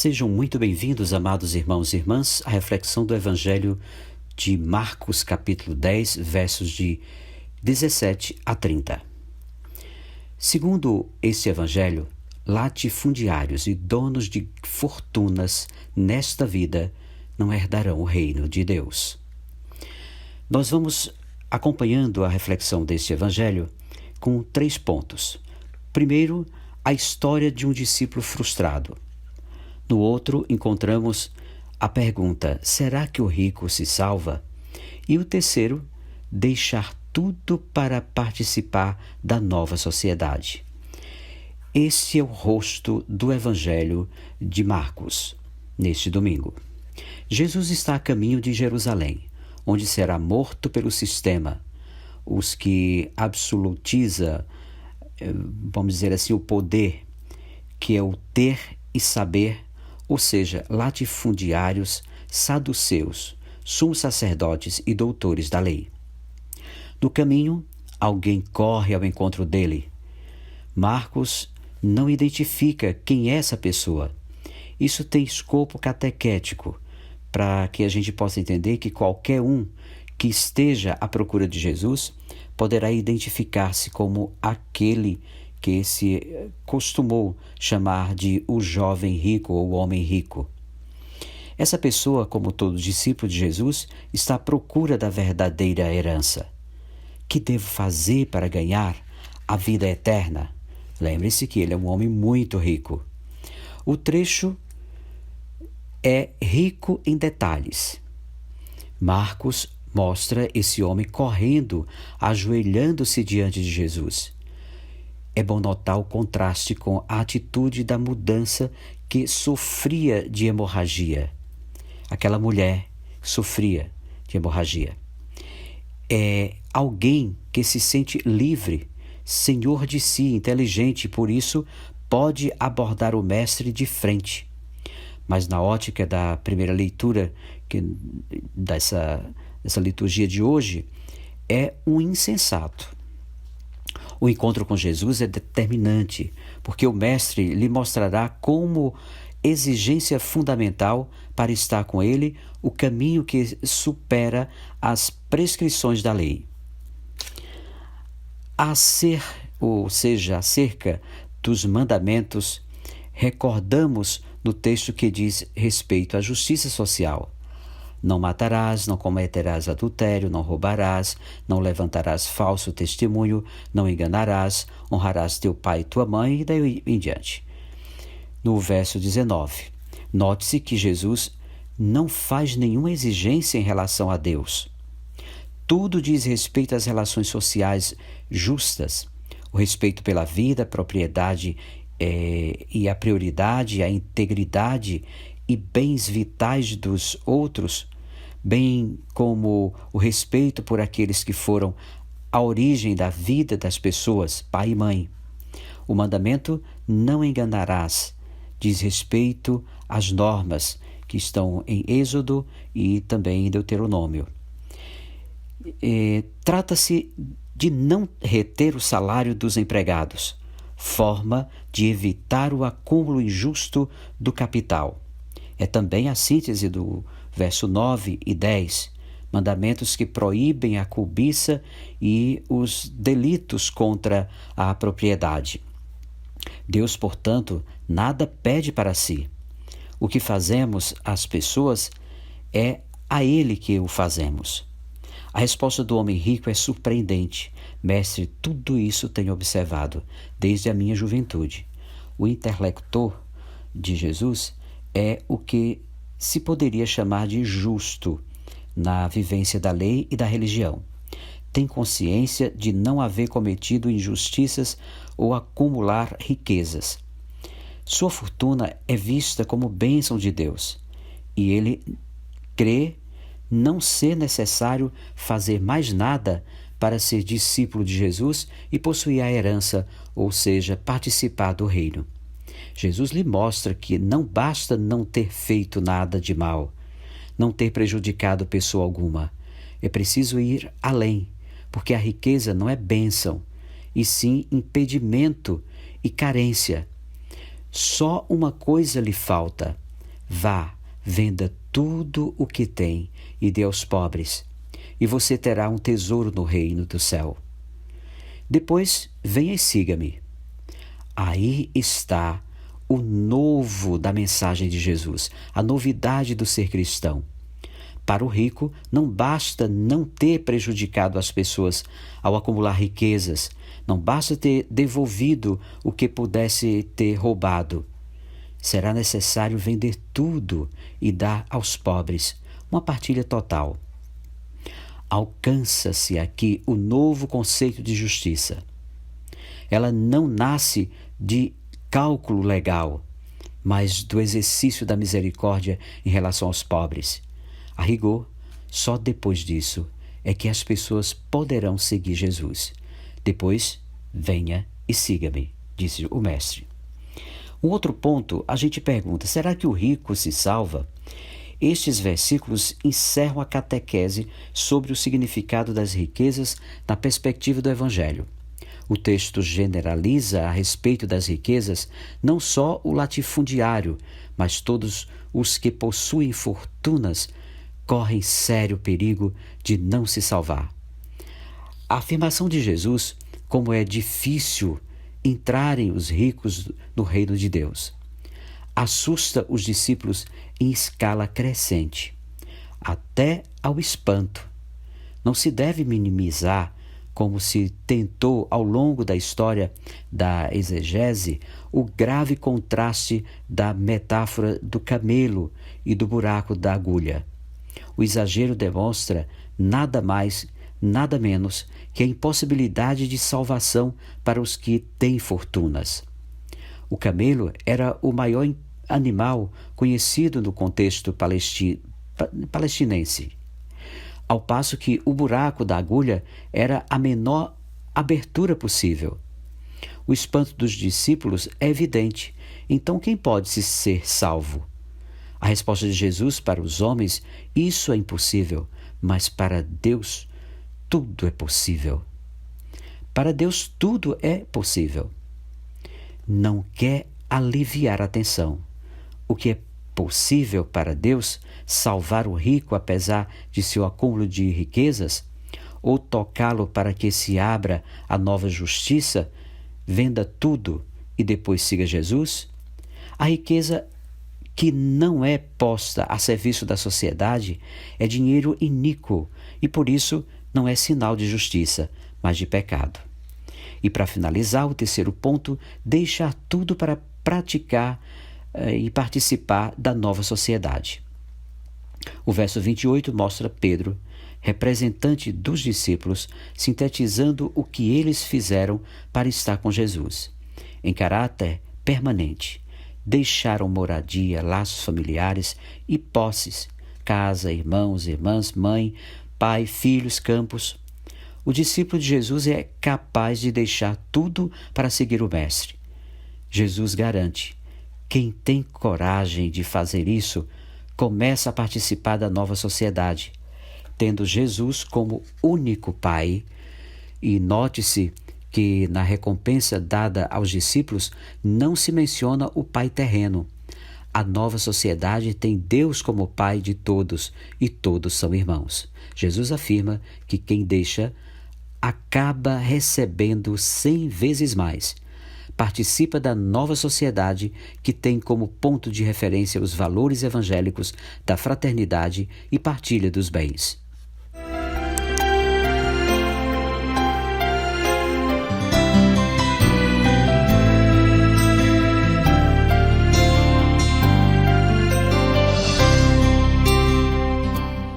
Sejam muito bem-vindos, amados irmãos e irmãs, à reflexão do Evangelho de Marcos, capítulo 10, versos de 17 a 30. Segundo este Evangelho, latifundiários e donos de fortunas nesta vida não herdarão o reino de Deus. Nós vamos acompanhando a reflexão deste Evangelho com 3 pontos. Primeiro, a história de um discípulo frustrado. No outro, encontramos a pergunta: será que o rico se salva? E o terceiro, deixar tudo para participar da nova sociedade. Este é o rosto do Evangelho de Marcos, neste domingo. Jesus está a caminho de Jerusalém, onde será morto pelo sistema, os que absolutiza, vamos dizer assim, o poder, que é o ter e saber, ou seja, latifundiários, saduceus, sumos sacerdotes e doutores da lei. No caminho, alguém corre ao encontro dele. Marcos não identifica quem é essa pessoa. Isso tem escopo catequético, para que a gente possa entender que qualquer um que esteja à procura de Jesus poderá identificar-se como aquele que se costumou chamar de o jovem rico ou o homem rico. Essa pessoa, como todo discípulo de Jesus, está à procura da verdadeira herança. Que devo fazer para ganhar a vida eterna? Lembre-se que ele é um homem muito rico. O trecho é rico em detalhes. Marcos mostra esse homem correndo, ajoelhando-se diante de Jesus. É bom notar o contraste com a atitude da mudança que sofria de hemorragia. Aquela mulher sofria de hemorragia. É alguém que se sente livre, senhor de si, inteligente, por isso pode abordar o mestre de frente. Mas na ótica da primeira leitura dessa liturgia de hoje, é um insensato. O encontro com Jesus é determinante, porque o Mestre lhe mostrará como exigência fundamental para estar com ele o caminho que supera as prescrições da lei. Acerca dos mandamentos, recordamos no texto que diz respeito à justiça social. Não matarás, não cometerás adultério, não roubarás, não levantarás falso testemunho, não enganarás, honrarás teu pai e tua mãe, e daí em diante. No verso 19, note-se que Jesus não faz nenhuma exigência em relação a Deus. Tudo diz respeito às relações sociais justas, o respeito pela vida, a propriedade e a prioridade, a integridade e bens vitais dos outros, bem como o respeito por aqueles que foram a origem da vida das pessoas, pai e mãe. O mandamento "não enganarás" diz respeito às normas que estão em Êxodo e também em Deuteronômio. Trata-se de não reter o salário dos empregados, forma de evitar o acúmulo injusto do capital. É também a síntese do verso 9 e 10, mandamentos que proíbem a cobiça e os delitos contra a propriedade. Deus, portanto, nada pede para si. O que fazemos às pessoas é a Ele que o fazemos. A resposta do homem rico é surpreendente. Mestre, tudo isso tenho observado desde a minha juventude. O interlocutor de Jesus é o que se poderia chamar de justo na vivência da lei e da religião. Tem consciência de não haver cometido injustiças ou acumular riquezas. Sua fortuna é vista como bênção de Deus e ele crê não ser necessário fazer mais nada para ser discípulo de Jesus e possuir a herança, ou seja, participar do reino. Jesus lhe mostra que não basta não ter feito nada de mal, não ter prejudicado pessoa alguma. É preciso ir além, porque a riqueza não é bênção, e sim impedimento e carência. Só uma coisa lhe falta: Vá, venda tudo o que tem e dê aos pobres, e você terá um tesouro no reino do céu. Depois, venha e siga-me. Aí está o novo da mensagem de Jesus, a novidade do ser cristão. Para o rico, não basta não ter prejudicado as pessoas ao acumular riquezas, não basta ter devolvido o que pudesse ter roubado. Será necessário vender tudo e dar aos pobres, uma partilha total. Alcança-se aqui o novo conceito de justiça. Ela não nasce de cálculo legal, mas do exercício da misericórdia em relação aos pobres. A rigor, só depois disso é que as pessoas poderão seguir Jesus. Depois, venha e siga-me, disse o mestre. Um outro ponto, a gente pergunta, será que o rico se salva? Estes versículos encerram a catequese sobre o significado das riquezas na perspectiva do Evangelho. O texto generaliza a respeito das riquezas não só o latifundiário, mas todos os que possuem fortunas correm sério perigo de não se salvar. A afirmação de Jesus, como é difícil entrarem os ricos no reino de Deus, assusta os discípulos em escala crescente, até ao espanto. Não se deve minimizar, como se tentou ao longo da história da exegese, o grave contraste da metáfora do camelo e do buraco da agulha. O exagero demonstra nada mais, nada menos que a impossibilidade de salvação para os que têm fortunas. O camelo era o maior animal conhecido no contexto palestinense, ao passo que o buraco da agulha era a menor abertura possível. O espanto dos discípulos é evidente. Então, quem pode ser salvo? A resposta de Jesus para os homens, isso é impossível, mas para Deus tudo é possível. Para Deus tudo é possível. Não quer aliviar a tensão. O que é possível para Deus, salvar o rico apesar de seu acúmulo de riquezas, ou tocá-lo para que se abra a nova justiça, venda tudo e depois siga Jesus? A riqueza que não é posta a serviço da sociedade é dinheiro iníquo e por isso não é sinal de justiça, mas de pecado. E para finalizar, o terceiro ponto, deixar tudo para praticar e participar da nova sociedade. O verso 28 mostra Pedro, representante dos discípulos, sintetizando o que eles fizeram para estar com Jesus. Em caráter permanente, deixaram moradia, laços familiares e posses, casa, irmãos, irmãs, mãe, pai, filhos, campos. O discípulo de Jesus é capaz de deixar tudo para seguir o Mestre. Jesus garante: quem tem coragem de fazer isso, começa a participar da nova sociedade, tendo Jesus como único Pai. E note-se que na recompensa dada aos discípulos não se menciona o Pai terreno. A nova sociedade tem Deus como Pai de todos e todos são irmãos. Jesus afirma que quem deixa acaba recebendo 100 vezes mais. Participa da nova sociedade que tem como ponto de referência os valores evangélicos da fraternidade e partilha dos bens.